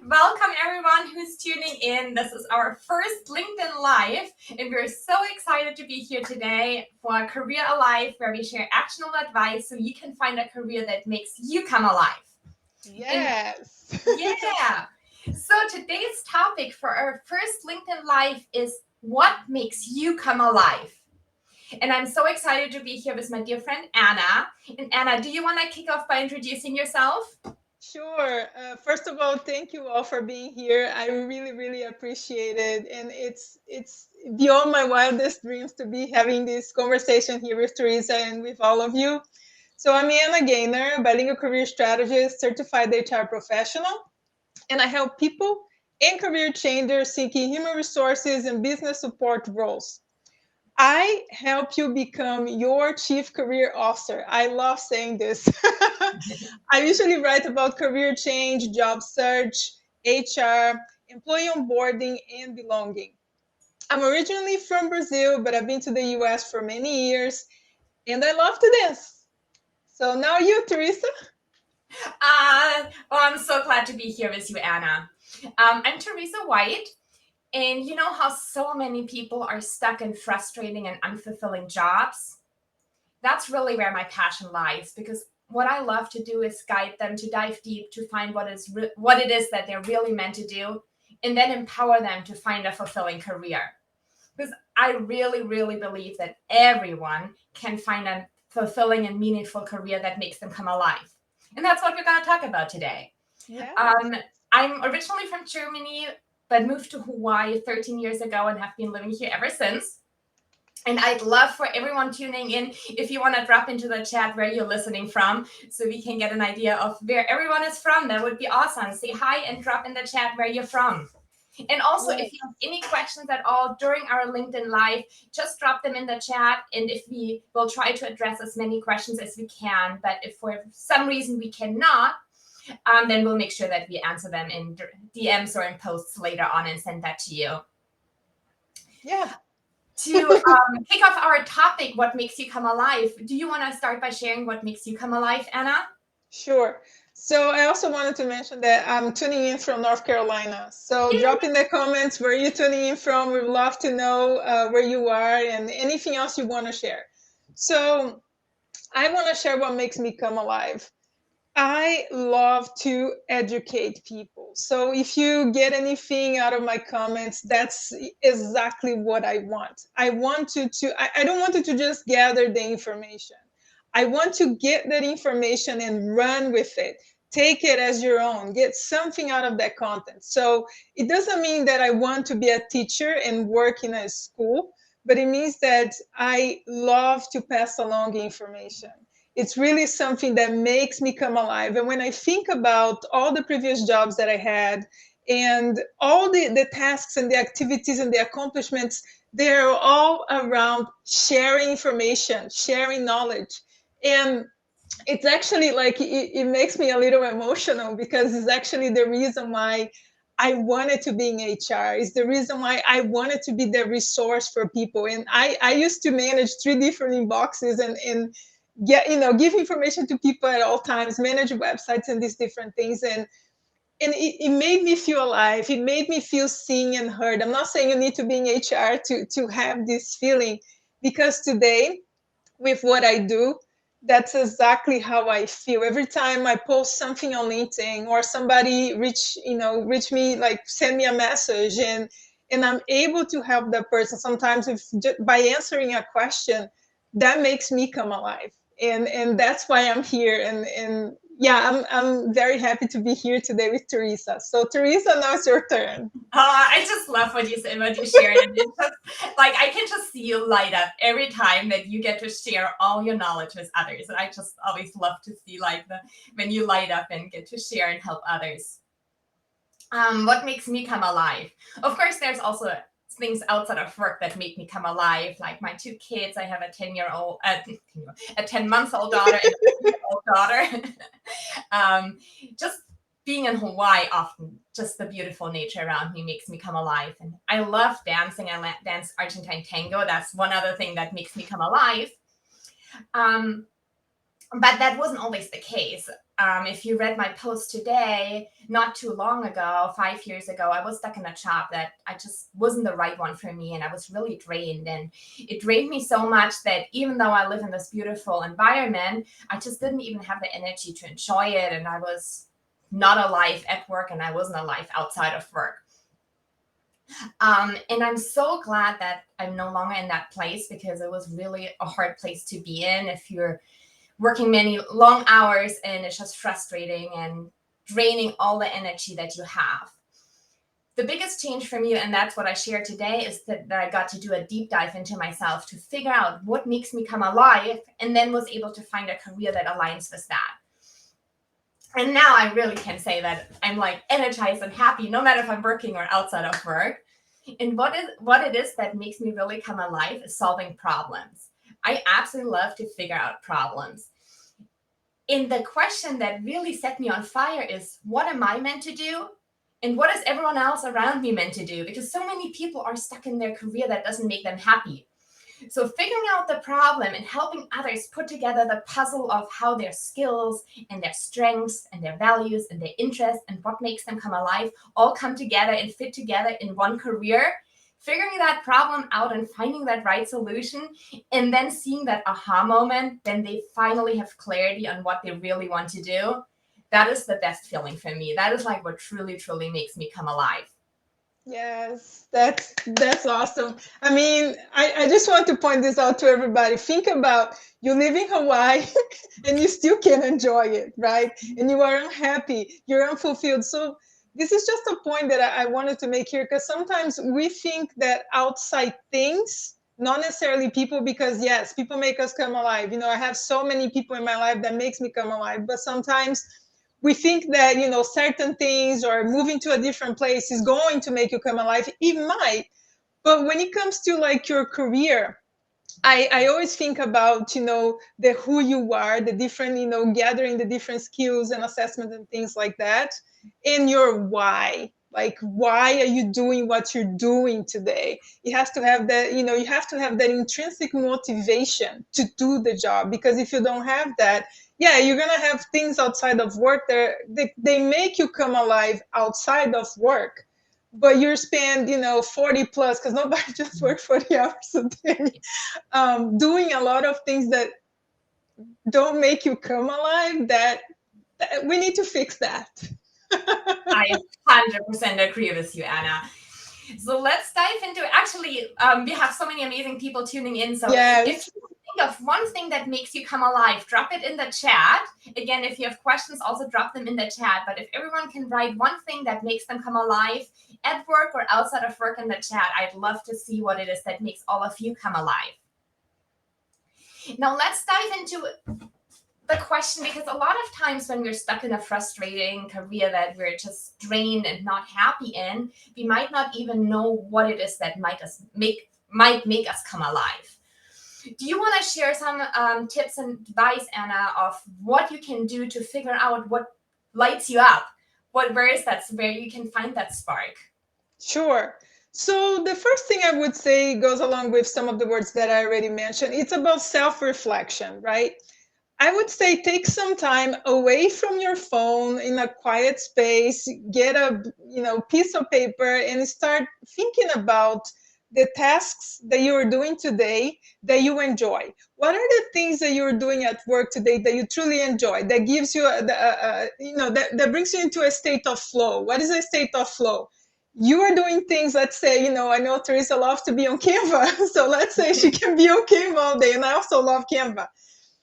Welcome everyone who's tuning in. This is our first LinkedIn Live, and we're so excited to be here today for Career Alive, where we share actionable advice so you can find a career that makes you come alive. Yes. Yeah. So today's topic for our first LinkedIn Live is what makes you come alive? And I'm so excited to be here with my dear friend Anna. And Anna, do you want to kick off by introducing yourself? Sure. First of all, thank you all for being here. I really, really appreciate it, and it's beyond my wildest dreams to be having this conversation here with Theresa and with all of you. So I'm Ana Goehner, bilingual career strategist, certified HR professional, and I help people and career changers seeking human resources and business support roles. I help you become your chief career officer. I love saying this. I usually write about career change, job search, HR, employee onboarding, and belonging. I'm originally from Brazil, but I've been to the US for many years, and I love to dance. So now you, Theresa. I'm so glad to be here with you, Anna. I'm Theresa White, and you know how so many people are stuck in frustrating and unfulfilling jobs? That's really where my passion lies, because what I love to do is guide them to dive deep to find what it is that they're really meant to do, and then empower them to find a fulfilling career. Because I really, really believe that everyone can find a fulfilling and meaningful career that makes them come alive. And that's what we're going to talk about today. Yes. Um, I'm originally from Germany, but moved to Hawaii 13 years ago and have been living here ever since. And I'd love for everyone tuning in, if you want to drop into the chat where you're listening from, so we can get an idea of where everyone is from. That would be awesome. Say hi and drop in the chat where you're from. And also, Yes. if you have any questions at all during our LinkedIn Live, just drop them in the chat. And if we will try to address as many questions as we can, but if for some reason we cannot, then we'll make sure that we answer them in DMs or in posts later on and send that to you. Yeah. To kick off our topic, what makes you come alive, do you want to start by sharing what makes you come alive, Anna? Sure. So I also wanted to mention that I'm tuning in from North Carolina. So drop in the comments where you're tuning in from. We'd love to know where you are and anything else you want to share. So I want to share what makes me come alive. I love to educate people. So if you get anything out of my comments, that's exactly what I want. I want I don't want you to just gather the information. I want to get that information and run with it. Take it as your own. Get something out of that content. So it doesn't mean that I want to be a teacher and work in a school, but it means that I love to pass along information. It's really something that makes me come alive. And when I think about all the previous jobs that I had and all the tasks and the activities and the accomplishments, they're all around sharing information, sharing knowledge. And it's actually like it makes me a little emotional because it's actually the reason why I wanted to be in HR. Is the reason why I wanted to be the resource for people. And I used to manage 3 different inboxes and get give information to people at all times, manage websites and these different things. And it made me feel alive. It made me feel seen and heard. I'm not saying you need to be in HR to have this feeling, because today with what I do, that's exactly how I feel. Every time I post something on LinkedIn or somebody reach me, like send me a message, and I'm able to help that person sometimes if just by answering a question, that makes me come alive. And that's why I'm here. And yeah, I'm very happy to be here today with Theresa. So Theresa, now it's your turn. I just love what you said, what you shared. And it's just like I can just see you light up every time that you get to share all your knowledge with others. And I just always love to see when you light up and get to share and help others. What makes me come alive? Of course, there's also things outside of work that make me come alive, like my 2 kids. I have a 10-month-old daughter and a 3-year-old daughter. Just being in Hawaii, often just the beautiful nature around me makes me come alive. And I love dancing. I dance Argentine tango. That's one other thing that makes me come alive. But that wasn't always the case. if you read my post today, not too long ago, 5 years ago, I was stuck in a job that I just wasn't the right one for me. And I was really drained. And it drained me so much that even though I live in this beautiful environment, I just didn't even have the energy to enjoy it. And I was not alive at work, and I wasn't alive outside of work. And I'm so glad that I'm no longer in that place, because it was really a hard place to be in if you're working many long hours and it's just frustrating and draining all the energy that you have. The biggest change for me, and that's what I share today, is that I got to do a deep dive into myself to figure out what makes me come alive, and then was able to find a career that aligns with that. And now I really can say that I'm like energized and happy, no matter if I'm working or outside of work. And what it is that makes me really come alive is solving problems. I absolutely love to figure out problems. And the question that really set me on fire is, what am I meant to do? And what is everyone else around me meant to do? Because so many people are stuck in their career that doesn't make them happy. So figuring out the problem and helping others put together the puzzle of how their skills and their strengths and their values and their interests and what makes them come alive all come together and fit together in one career, figuring that problem out and finding that right solution, and then seeing that aha moment, then they finally have clarity on what they really want to do. That is the best feeling for me. That is like what truly, truly makes me come alive. Yes, that's awesome. I mean, I just want to point this out to everybody. Think about, you live in Hawaii and you still can enjoy it, right? And you are unhappy, you're unfulfilled. So this is just a point that I wanted to make here, because sometimes we think that outside things, not necessarily people, because yes, people make us come alive. I have so many people in my life that makes me come alive, but sometimes we think that certain things or moving to a different place is going to make you come alive. It might, but when it comes to like your career, I always think about the who you are, the different gathering the different skills and assessment and things like that, and your why. Like, why are you doing what you're doing today? You have to have that, you have to have that intrinsic motivation to do the job, because if you don't have that, yeah, you're gonna have things outside of work that they make you come alive outside of work, but you're spend 40 plus, because nobody just works 40 hours a day, doing a lot of things that don't make you come alive. That we need to fix that. I 100% agree with you, Anna. So let's dive into it. Actually, we have so many amazing people tuning in. So Yes. if you think of one thing that makes you come alive, drop it in the chat. Again, if you have questions, also drop them in the chat. But if everyone can write one thing that makes them come alive at work or outside of work in the chat, I'd love to see what it is that makes all of you come alive. Now let's dive into the question, because a lot of times when we're stuck in a frustrating career that we're just drained and not happy in, we might not even know what it is that might make us come alive. Do you want to share some tips and advice, Anna, of what you can do to figure out what lights you up? Where you can find that spark? Sure. So the first thing I would say goes along with some of the words that I already mentioned. It's about self-reflection, right? I would say take some time away from your phone in a quiet space, get a piece of paper and start thinking about the tasks that you are doing today that you enjoy. What are the things that you're doing at work today that you truly enjoy, that gives you that brings you into a state of flow? What is a state of flow? You are doing things, let's say, I know Theresa loves to be on Canva. So let's say she can be on Canva all day, and I also love Canva.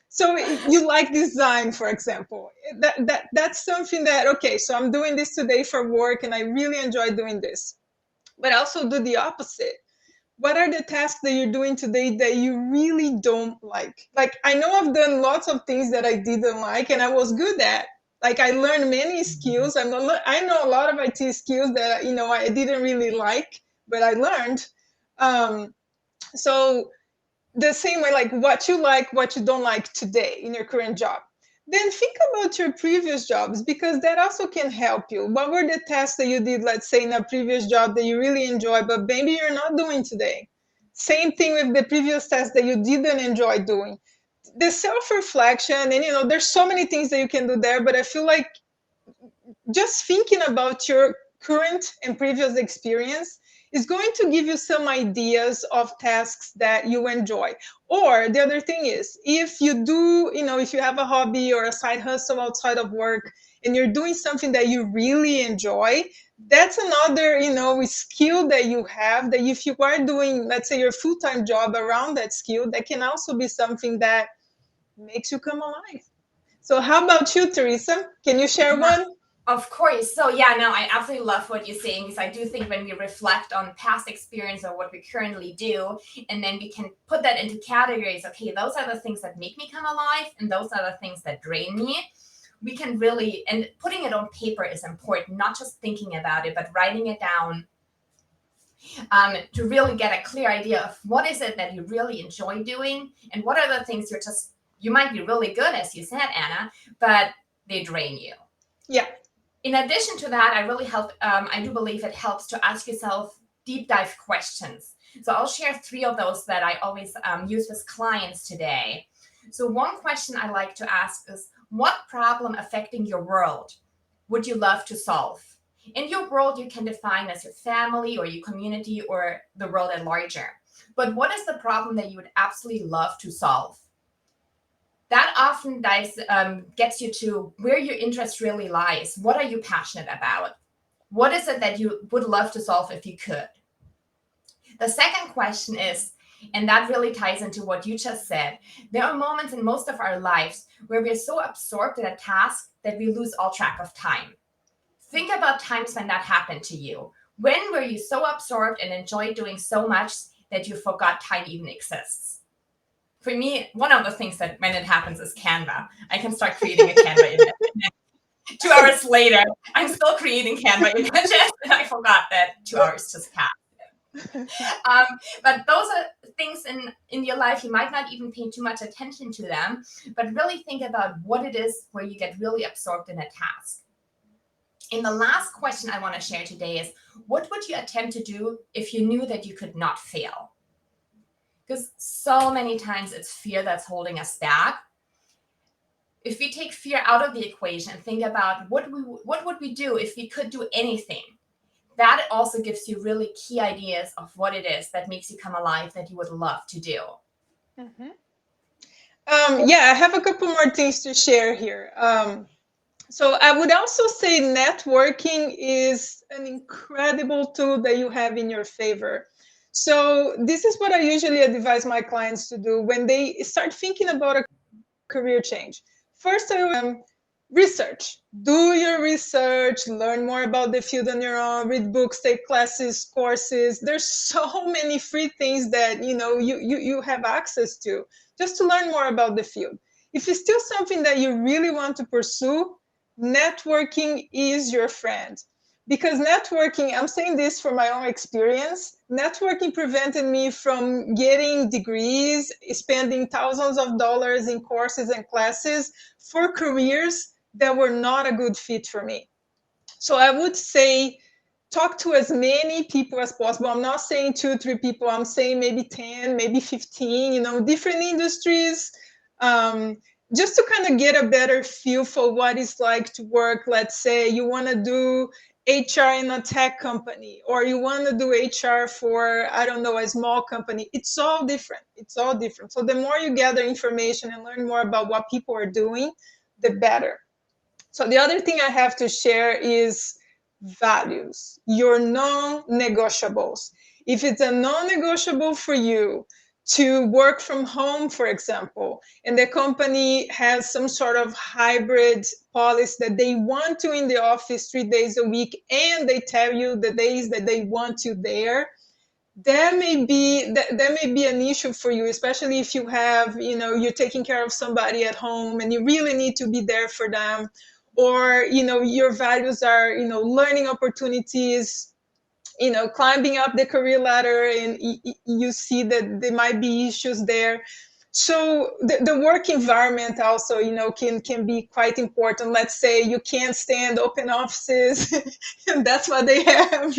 So you like design, for example. That's something that, okay, so I'm doing this today for work and I really enjoy doing this. But also do the opposite. What are the tasks that you're doing today that you really don't like? Like, I know I've done lots of things that I didn't like and I was good at. Like, I learned many skills. I know a lot of IT skills that, I didn't really like, but I learned. So the same way, like what you don't like today in your current job. Then think about your previous jobs, because that also can help you. What were the tasks that you did, let's say, in a previous job that you really enjoy, but maybe you're not doing today? Same thing with the previous tasks that you didn't enjoy doing. the self-reflection, and there's so many things that you can do there, but I feel like just thinking about your current and previous experience is going to give you some ideas of tasks that you enjoy. Or the other thing is, if you do, if you have a hobby or a side hustle outside of work and you're doing something that you really enjoy, that's another, skill that you have, that if you are doing, let's say, your full-time job around that skill, that can also be something that makes you come alive. So how about you, Theresa? Can you share one? Of course. So yeah, no, I absolutely love what you're saying, because I do think when we reflect on past experience or what we currently do, and then we can put that into categories. Okay, those are the things that make me come alive, and those are the things that drain me. We can really, and putting it on paper is important, not just thinking about it, but writing it down, to really get a clear idea of what is it that you really enjoy doing, and what are the things you might be really good, as you said, Anna, but they drain you. Yeah. In addition to that, I do believe it helps to ask yourself deep dive questions. So I'll share 3 of those that I always use with clients today. So one question I like to ask is, what problem affecting your world would you love to solve? In your world, you can define as your family or your community or the world at larger. But what is the problem that you would absolutely love to solve? That often gets you to where your interest really lies. What are you passionate about? What is it that you would love to solve if you could? The second question is, and that really ties into what you just said, there are moments in most of our lives where we're so absorbed in a task that we lose all track of time. Think about times when that happened to you. When were you so absorbed and enjoyed doing so much that you forgot time even exists? For me, one of the things that when it happens is Canva. I can start creating a Canva image. 2 hours later, I'm still creating Canva images, and I forgot that 2 hours just passed. But those are things in your life, you might not even pay too much attention to them, but really think about what it is where you get really absorbed in a task. And the last question I want to share today is, what would you attempt to do if you knew that you could not fail? Because so many times it's fear that's holding us back. If we take fear out of the equation and think about what would we do if we could do anything, that also gives you really key ideas of what it is that makes you come alive, that you would love to do. Mm-hmm. Yeah, I have a couple more things to share here. So I would also say networking is an incredible tool that you have in your favor. So this is what I usually advise my clients to do when they start thinking about a career change. First, I will research. Do your research, learn more about the field on your own, read books, take classes, courses. There's so many free things that you have access to just to learn more about the field. If it's still something that you really want to pursue, networking is your friend. Because networking, I'm saying this from my own experience, networking prevented me from getting degrees, spending thousands of dollars in courses and classes for careers that were not a good fit for me. So I would say talk to as many people as possible. I'm not saying 2, 3 people. I'm saying maybe 10, maybe 15, different industries. Just to kind of get a better feel for what it's like to work. Let's say you want to do HR in a tech company, or you want to do HR for, I don't know, a small company. It's all different. It's all different. So the more you gather information and learn more about what people are doing, the better. So the other thing I have to share is values, your non-negotiables. If it's a non-negotiable for you to work from home, for example, and the company has some sort of hybrid policy that they want you in the office 3 days a week, and they tell you the days that they want you there, that may be an issue for you, especially if you have, you're taking care of somebody at home and you really need to be there for them, or your values are learning opportunities, climbing up the career ladder, and you see that there might be issues there. So the work environment also can be quite important. Let's say you can't stand open offices and that's what they have.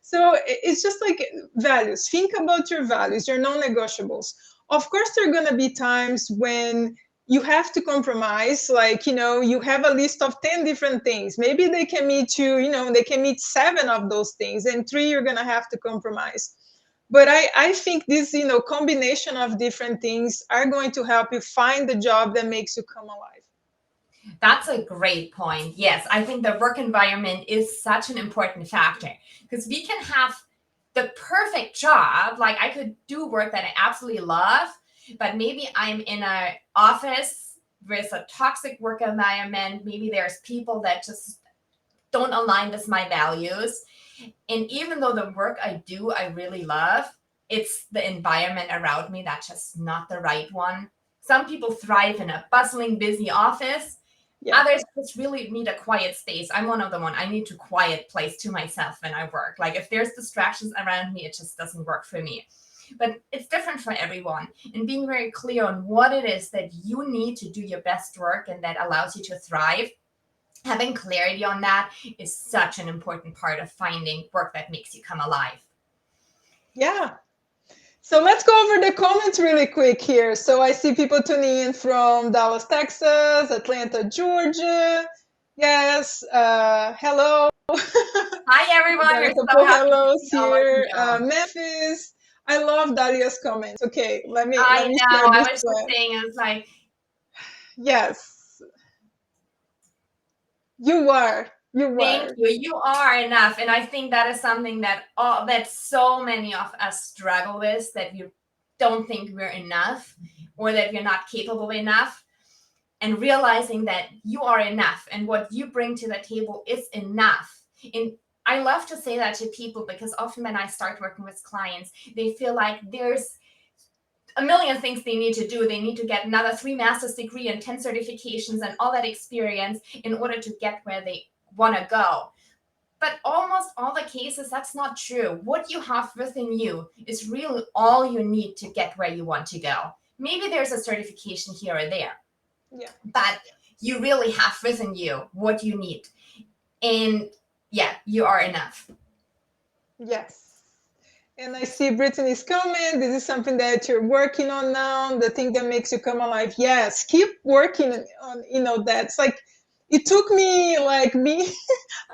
So it's just like values. Think about your values, your non-negotiables. Of course, there are going to be times when you have to compromise. Like, you have a list of 10 different things. Maybe they can meet you, they can meet 7 of those things, and 3 you're going to have to compromise. But I think this, combination of different things are going to help you find the job that makes you come alive. That's a great point. Yes, I think the work environment is such an important factor, because we can have the perfect job. Like, I could do work that I absolutely love, but maybe I'm in an office with a toxic work environment. Maybe there's people that just don't align with my values. And even though the work I do, I really love, it's the environment around me that's just not the right one. Some people thrive in a bustling, busy office. Yeah. Others just really need a quiet space. I'm one of the one. I need a quiet place to myself when I work. Like, if there's distractions around me, it just doesn't work for me. But it's different for everyone. And being very clear on what it is that you need to do your best work and that allows you to thrive, having clarity on that is such an important part of finding work that makes you come alive. Yeah. So let's go over the comments really quick here. So I see people tuning in from Dallas, Texas, Atlanta, Georgia. Yes. Hello. Hi, everyone. Got We're a so couple happy to hellos see all of here. you. Memphis. I love Dalia's comments. Okay, let me I share know. I this was just one. saying, it's like, Yes, you are. You thank are. you. You are enough. And I think that is something that so many of us struggle with, that we don't think we're enough or that we're not capable enough. And realizing that you are enough and what you bring to the table is enough. And I love to say that to people, because often when I start working with clients, they feel like there's a million things they need to do. They need to get another 3 master's degree and 10 certifications and all that experience in order to get where they want to go. But almost all the cases, that's not true. What you have within you is really all you need to get where you want to go. Maybe there's a certification here or there, Yeah. but you really have within you what you need. And yeah, you are enough. Yes. And I see Brittany's comment. This is something that you're working on now, the thing that makes you come alive. Yes, keep working on, that's like, it took me like me,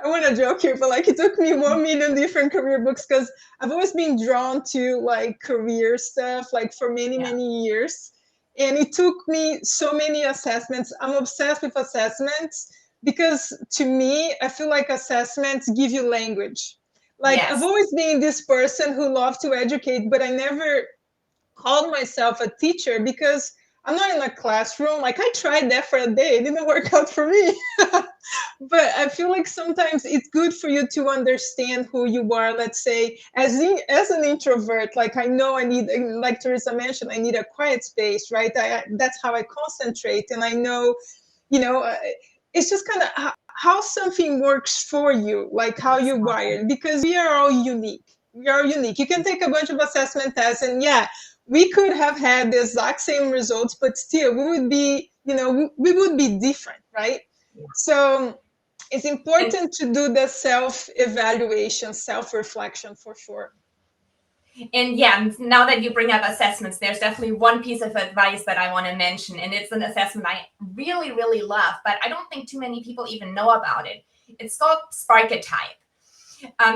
I want to joke here, but like it took me 1 million different career books, because I've always been drawn to like career stuff, like for many, Yeah. many years. And it took me so many assessments. I'm obsessed with assessments because to me, I feel like assessments give you language. Like, I've Yes. always been this person who loved to educate, but I never called myself a teacher because I'm not in a classroom. Like, I tried that for a day, it didn't work out for me. But I feel like sometimes it's good for you to understand who you are. Let's say, as an introvert, like, I know I need, like Theresa mentioned, I need a quiet space, right? That's how I concentrate, and I know, you know, uh, it's just kind of how something works for you, like how you're wired, because we are all unique. We are unique. You can take a bunch of assessment tests, and yeah, we could have had the exact same results, but still, we would be, we would be different, right? So it's And important to do the self-evaluation, self-reflection for sure. And yeah, now that you bring up assessments, there's definitely one piece of advice that I want to mention, and it's an assessment I really, really love, but I don't think too many people even know about it. It's called Sparketype.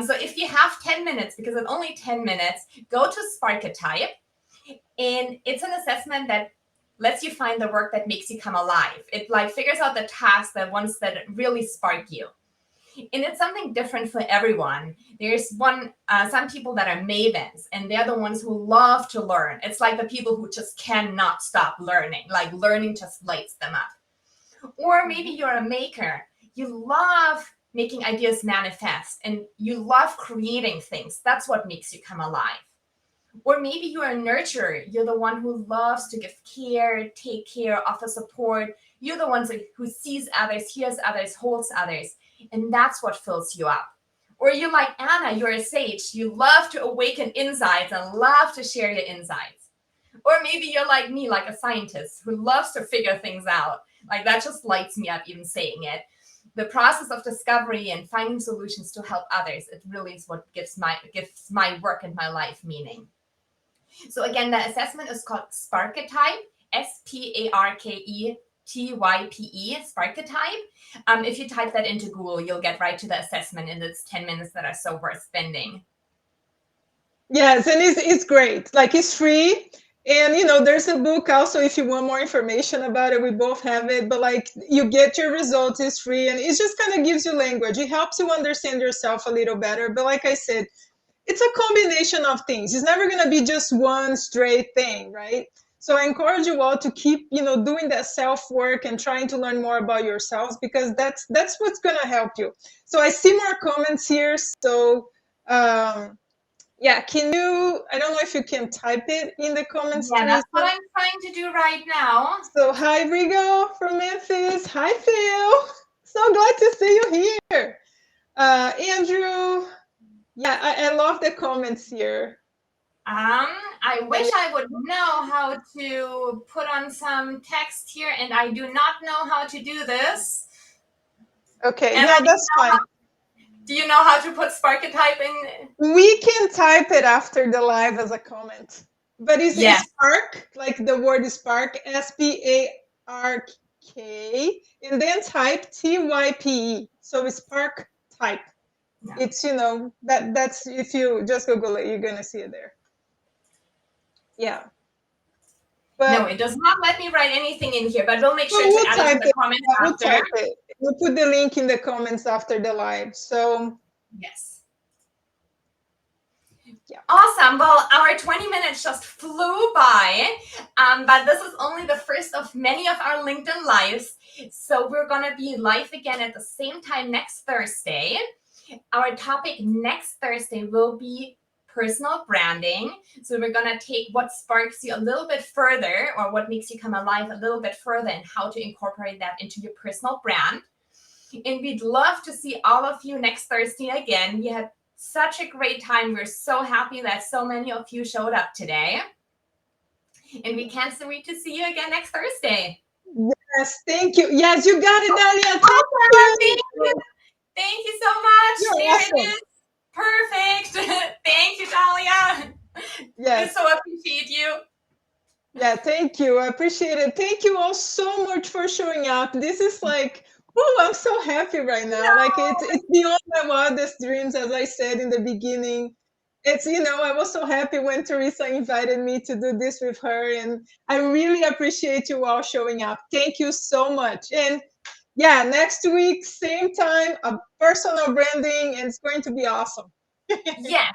So if you have 10 minutes, because it's only 10 minutes, go to Sparketype, and it's an assessment that lets you find the work that makes you come alive. It like figures out the tasks, the ones that really spark you. And it's something different for everyone. There's some people that are mavens, and they're the ones who love to learn. It's like the people who just cannot stop learning, like learning just lights them up. Or maybe you're a maker. You love making ideas manifest, and you love creating things. That's what makes you come alive. Or maybe you're a nurturer. You're the one who loves to give care, take care, offer support. You're the one who sees others, hears others, holds others. And that's what fills you up. Or you're like Anna, you're a sage. You love to awaken insights and love to share your insights. Or maybe you're like me, like a scientist who loves to figure things out. Like, that just lights me up even saying it. The process of discovery and finding solutions to help others, it really is what gives my work and my life meaning. So again, the assessment is called Sparketype, Sparketype, Sparketype. If you type that into Google, you'll get right to the assessment, and it's 10 minutes that are so worth spending. Yes, and it's great. Like, it's free. And there's a book also if you want more information about it. We both have it, but like, you get your results, it's free, and it just kind of gives you language. It helps you understand yourself a little better. But like I said, it's a combination of things. It's never going to be just one straight thing, right? So I encourage you all to keep, doing that self work and trying to learn more about yourselves, because that's what's going to help you. So I see more comments here. So yeah, I don't know if you can type it in the comments, Yeah, that's Theresa. what I'm trying to do right now. So hi, Rigo from Memphis. Hi, Phil. So glad to see you here. Andrew. Yeah, I love the comments here. I wish I would know how to put on some text here, and I do not know how to do this. Okay, And no, that's fine. Do you know how to put Sparketype in? We can type it after the live as a comment. But it's Spark, like the word is Spark, Spark, and then type TYPE. So it's Spark type. Yeah. It's, that's, if you just Google it, you're going to see it there. Yeah. But no, it does not let me write anything in here, but we'll make sure to add it to the comments after. We'll type it. We'll put the link in the comments after the live. So yes. Yeah. Awesome. Well, our 20 minutes just flew by, but this is only the first of many of our LinkedIn lives. So we're going to be live again at the same time next Thursday. Our topic next Thursday will be personal branding. So we're going to take what sparks you a little bit further, or what makes you come alive a little bit further, and how to incorporate that into your personal brand. And we'd love to see all of you next Thursday again. We had such a great time. We're so happy that so many of you showed up today. And we can't wait to see you again next Thursday. Yes, thank you. Yes, you got it, Dalia. Thank you. Thank you so much. You're awesome. It is perfect. Thank you, Dalia. Yes. We so appreciate you. Yeah, thank you. I appreciate it. Thank you all so much for showing up. This is like, oh, I'm so happy right now. No. Like, it's beyond my wildest dreams, as I said in the beginning. It's, I was so happy when Theresa invited me to do this with her, and I really appreciate you all showing up. Thank you so much. And yeah, next week, same time, personal branding, and it's going to be awesome. Yes.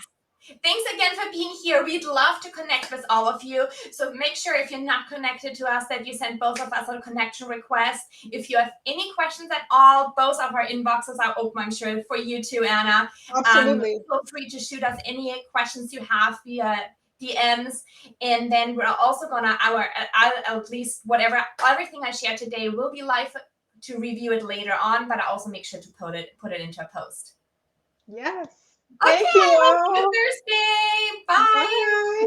Thanks again for being here. We'd love to connect with all of you. So make sure, if you're not connected to us, that you send both of us a connection request. If you have any questions at all, both of our inboxes are open, I'm sure, for you too, Anna. Absolutely. Feel free to shoot us any questions you have via DMs. And then we're also going to, at least whatever, everything I shared today will be live to review it later on, but I also make sure to put it into a post. Yes. Thank you. We'll see you Thursday. Bye. Bye.